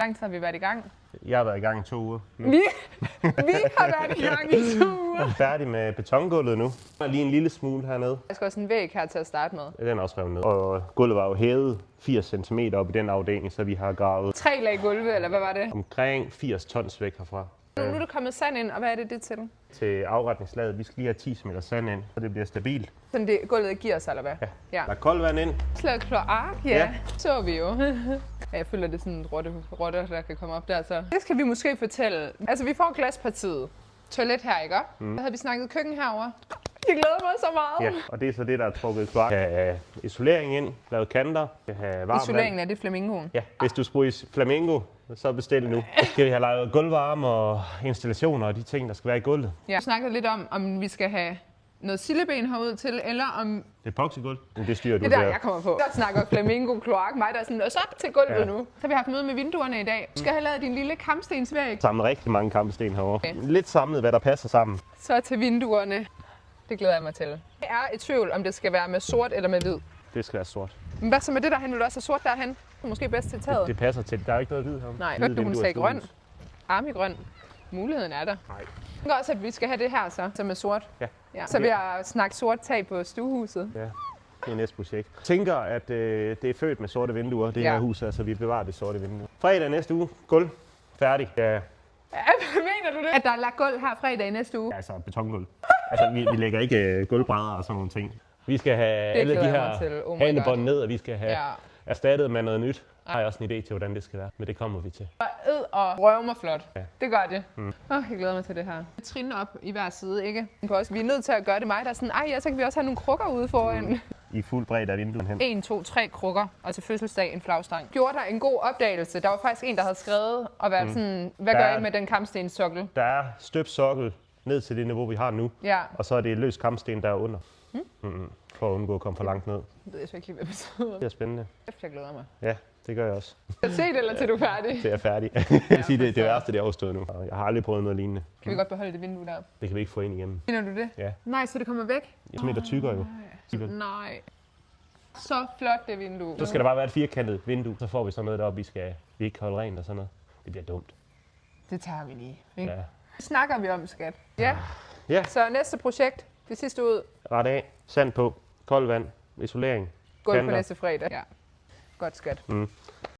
Hvor lang tid har vi været i gang? Jeg har været i gang i 2 uger. Vi har været i gang i 2 uger. Jeg er færdig med betongulvet nu. Der er lige en lille smule hernede. Jeg skal også en væg her til at starte med. Den er også revet ned. Og gulvet var jo hævet 80 cm op i den afdeling, så vi har gravet 3 lag gulve, eller hvad var det? omkring 80 tons væk herfra. Nu er der kommet sand ind, og hvad er det til? Til afretningslaget. Vi skal lige have 10 cm sand ind, så det bliver stabilt. Sådan det gulvet giver sig, eller hvad? Ja. Der er koldt vand ind. Slag kloak, ja. Så vi jo. Jeg føler, det er sådan en rotte, der kan komme op der. Så. Det skal vi måske fortælle. Altså, vi får glaspartiet. Toilet her, ikke? Så havde vi snakket køkken herover. Jeg glæder mig så meget. Ja, og det er så det, der er trukket kloak. Jeg kan have isolering ind, lavet kanter. Jeg kan have varmt Isoleringen vand. er det flamingoen. Ja, hvis du skulle i flamingo, så bestil nu. Skal vi have lavet gulvvarme og installationer og de ting, der skal være i gulvet. Ja. Vi snakkede lidt om vi skal have noget sildeben herud til, eller om... Det er epoxygulv. Det styrer du Det er der, jeg kommer på. Der snakker flamingo, kloak, mig der er sådan, og så op til gulvet nu. Så har vi haft møde med vinduerne i dag. Du skal have lavet din lille kampstensvæg. Samlet rigtig mange kampesten herovre. Okay. Lidt samlet, hvad der passer sammen. Så til vinduerne. Det glæder jeg mig til. Jeg er i tvivl, om det skal være med sort eller med hvid. Det skal være sort. Men hvad så med det derhen? Vil du også have sort derhen? Måske bedst til taget. Det passer til. Der er ikke noget hvid her. Nej, hørte du, hun sagde grøn? Armigrøn. Muligheden er der. Nej. Jeg tænker også, at vi skal have det her så med sort. Ja. Så vil jeg snakke sort tag på stuehuset. Ja, det er næste projekt. Jeg tænker, at det er født med sorte vinduer, det her hus her, så vi bevarer det sorte vindue. Fredag næste uge, gulv, færdig. Ja. Ja, mener du det? At der er lagt gulv her fredag i næste uge? Altså betongulv. Altså, vi lægger ikke gulvbrædder og sådan nogle ting. Vi skal have alle de her hanebånd ned, og vi skal have erstattet med noget nyt. Jeg har også en idé til, hvordan det skal være, men det kommer vi til. Ed og røv mig flot. Ja. Det gør det. Jeg glæder mig til det her. Trin op i hver side, ikke? Vi er nødt til at gøre det mig, der er sådan, så kan vi også have nogle krukker ude foran. I fuld bredde af vinduet hen. 1, 2, 3 krukker, og til fødselsdag en flagstang. Gjorde der en god opdagelse. Der var faktisk en, der havde skrevet og været sådan, hvad gør I med den kampstenssokkel? Der er støbt sokkel ned til det niveau, vi har nu. Ja. Og så er det løs kampsten, der er under. For at undgå at komme for langt ned. Det ved jeg så ikke lige, hvad det betyder. Det er spændende. Jeg glæder mig. Ja, det gør jeg også. Skal se det, eller til du er færdig? Det er færdig. Jeg vil sige, det værste, det er overstået nu. Jeg har aldrig prøvet noget lignende. Kan vi godt beholde det vindue der? Det kan vi ikke få ind igennem. Finder du det? Ja. Nej, så det kommer væk? Jeg smitter tykkere jo. Nej. Så flot det vindue. Så skal der bare være et firkantet vindue. Så får vi sådan noget deroppe, vi ikke kan holde rent og sådan noget. Det bliver dumt. Det tager vi lige. Ikke? Ja. Det snakker vi om, skat. Ja. Ja. Så næste projekt, det sidste ud. Ret af. Sand på. Koldt vand. Isolering. Gulv på Kanter. næste fredag. Ja. Godt, skat.